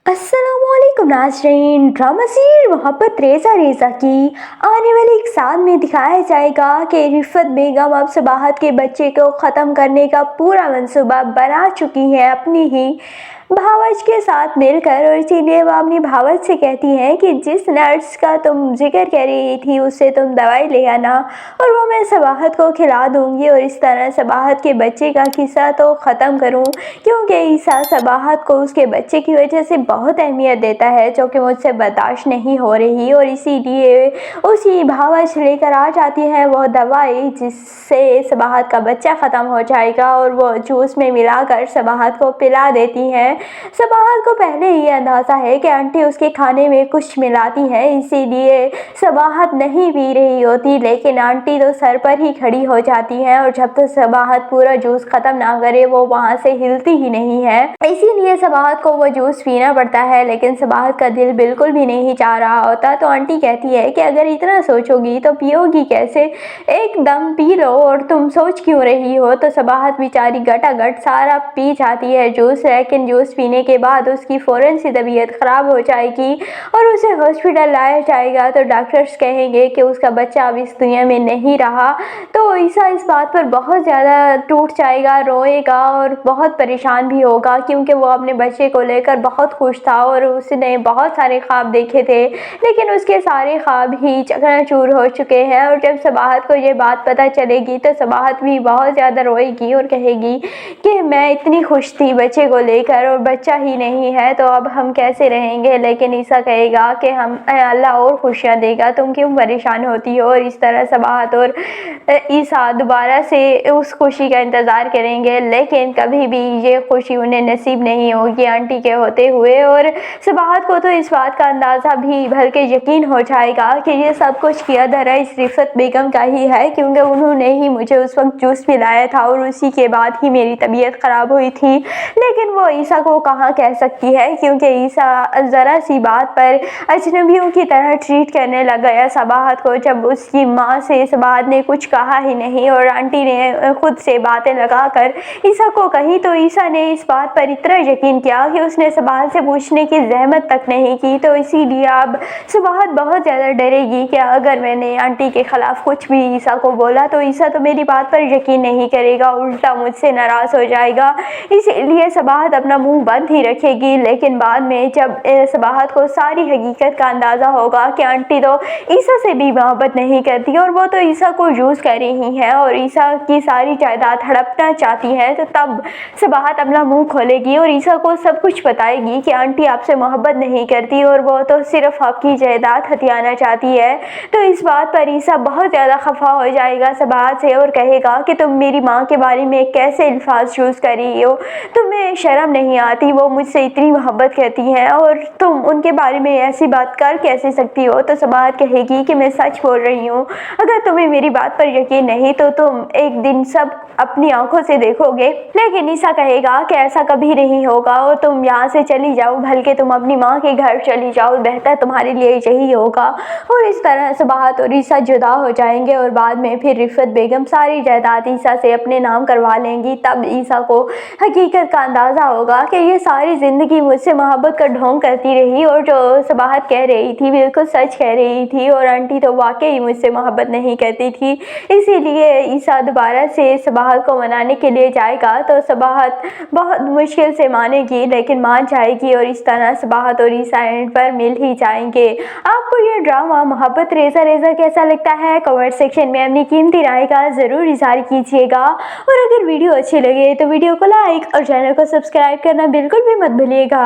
अस्सलाम वालेकुम नाज़रीन। ड्रामा सीरियल मोहब्बत रेज़ा रेज़ा की आने वाले एक साल में दिखाया जाएगा कि रिफ़त बेगम अब सबाहत के बच्चे को ख़त्म करने का पूरा मंसूबा बना चुकी हैं अपनी ही भावज के साथ मिलकर, और इसीलिए वो अपनी भावज से कहती हैं कि जिस नर्स का तुम जिक्र कर रही थी उससे तुम दवाई ले आना और वो मैं सबाहत को खिला दूंगी और इस तरह सबाहत के बच्चे का किस्सा तो ख़त्म करूं, क्योंकि ईसा सबाहत को उसके बच्चे की वजह से बहुत अहमियत देता है जो कि मुझसे बर्दाश्त नहीं हो रही। और इसीलिए उसी भावज लेकर आ जाती है वो दवाई जिससे सबाहत का बच्चा ख़त्म हो जाएगा, और वो जूस में मिलाकर सबाहत को पिला देती हैं। सबाहत को पहले ही अंदाज़ा है कि आंटी उसके खाने में कुछ मिलाती हैं, इसीलिए सबाहत नहीं पी रही होती, लेकिन आंटी तो सर पर ही खड़ी हो जाती हैं और जब तक सबाहत पूरा जूस ख़त्म ना करे वो वहाँ से हिलती ही नहीं है। इसीलिए सबाहत को वो जूस पीना पड़ता है, लेकिन सबाहत का दिल बिल्कुल भी नहीं चाह रहा होता। तो आंटी कहती है कि अगर इतना सोचोगी तो पियोगी कैसे, एकदम पी लो और तुम सोच क्यों रही हो। तो सबाहत बेचारी गटागट सारा पी जाती है जूस, लेकिन जूस पीने के बाद उसकी फ़ौरन सी तबीयत ख़राब हो जाएगी और उसे हॉस्पिटल लाया जाएगा। तो डॉक्टर्स कहेंगे कि उसका बच्चा अब इस दुनिया में नहीं रहा। तो ईसा इस बात पर बहुत ज़्यादा टूट जाएगा, रोएगा और बहुत परेशान भी होगा, क्योंकि वो अपने बच्चे को लेकर बहुत खुश था और उसने बहुत सारे ख्वाब देखे थे, लेकिन उसके सारे ख्वाब ही चकनाचूर हो चुके हैं। और जब सबाहत को ये बात पता चलेगी तो सबाहत भी बहुत ज़्यादा रोएगी और कहेगी कि मैं इतनी खुश थी बच्चे को लेकर और बच्चा ही नहीं है, तो अब हम कैसे रहेंगे। लेकिन ईसा कहेगा कि हम अल्लाह और खुशियाँ देगा, तुम क्यों परेशान होती हो। और इस तरह सबाहत और ईसा दोबारा से उस खुशी का इंतज़ार करेंगे, लेकिन कभी भी ये खुशी उन्हें नसीब नहीं होगी आंटी के होते हुए। और सबाहत को तो इस बात का अंदाज़ा भी बल्कि यकीन हो जाएगा कि ये सब कुछ किया धरा इस रिफ़त बेगम का ही है, क्योंकि उन्होंने ही मुझे उस वक्त जूस पिलाया था और उसी के बाद ही मेरी तबीयत ख़राब हुई थी। लेकिन वो ईसा को कहाँ कह सकती है, क्योंकि ईसा ज़रा सी बात पर अजनबियों की तरह ट्रीट करने लग गया सबाहत को। जब उसकी माँ से सबाहत ने कुछ कहा ही नहीं और आंटी ने खुद से बातें लगाकर ईसा को कही, तो ईसा ने इस बात पर इतना यकीन किया कि उसने सबाहत से पूछने की ज़हमत तक नहीं की। तो इसीलिए अब सबाहत बहुत ज़्यादा डरेगी कि अगर मैंने आंटी के ख़िलाफ़ कुछ भी ईसा को बोला तो ईसा तो मेरी बात पर यकीन नहीं करेगा, उल्टा मुझसे नाराज़ हो जाएगा। इसीलिए सबाहत अपना मुंह बंद ही रखेगी। लेकिन बाद में जब सबाहत को सारी हकीकत का अंदाज़ा होगा कि आंटी तो ईसा से भी मोहब्बत नहीं करती और वो तो ईसा को यूज़ कर रही हैं और ईसा की सारी जायदाद हड़पना चाहती हैं, तो तब सबाहत अपना मुंह खोलेगी और ईसा को सब कुछ बताएगी कि आंटी आपसे मोहब्बत नहीं करती और वो तो सिर्फ आपकी जायदाद हथियाना चाहती है। तो इस बात पर ईसा बहुत ज़्यादा खफा हो जाएगा सबाहत से और कहेगा कि तुम मेरी माँ के बारे में कैसे अल्फाज यूज़ कर रही हो, तुम्हें शर्म नहीं आती, वो मुझसे इतनी मोहब्बत करती हैं और तुम उनके बारे में ऐसी बात कर कैसे सकती हो। तो सबाहत कहेगी कि मैं सच बोल रही हूँ, अगर तुम्हें मेरी बात पर यकीन नहीं तो तुम एक दिन सब अपनी आंखों से देखोगे। लेकिन ईसा कहेगा कि ऐसा कभी नहीं होगा और तुम यहाँ से चली जाओ, बल्कि तुम अपनी माँ के घर चली जाओ, बेहतर तुम्हारे लिए यही होगा। और इस तरह सबाहत और ईसा जुदा हो जाएंगे और बाद में फिर रिफ़त बेगम सारी जायदाद ईसा से अपने नाम करवा लेंगी। तब ईसा को हकीकत का अंदाज़ा होगा कि ये सारी ज़िंदगी मुझसे मोहब्बत का ढोंग करती रही और जो सबाहत कह रही थी बिल्कुल सच कह रही थी और आंटी तो वाकई मुझसे मोहब्बत नहीं करती थी। इसीलिए ईसा दोबारा से सबाहत को मनाने के लिए जाएगा, तो सबाहत बहुत मुश्किल से मानेगी लेकिन मान जाएगी और इस तरह सबाहत और ईसा एंड पर मिल ही जाएंगे। आपको ये ड्रामा मोहब्बत रेज़ा रेज़ा कैसा लगता है, कमेंट सेक्शन में अपनी कीमती राय का ज़रूर इज़हार कीजिएगा। और अगर वीडियो अच्छी लगे तो वीडियो को लाइक और चैनल को सब्सक्राइब करना बिल्कुल भी मत भूलिएगा।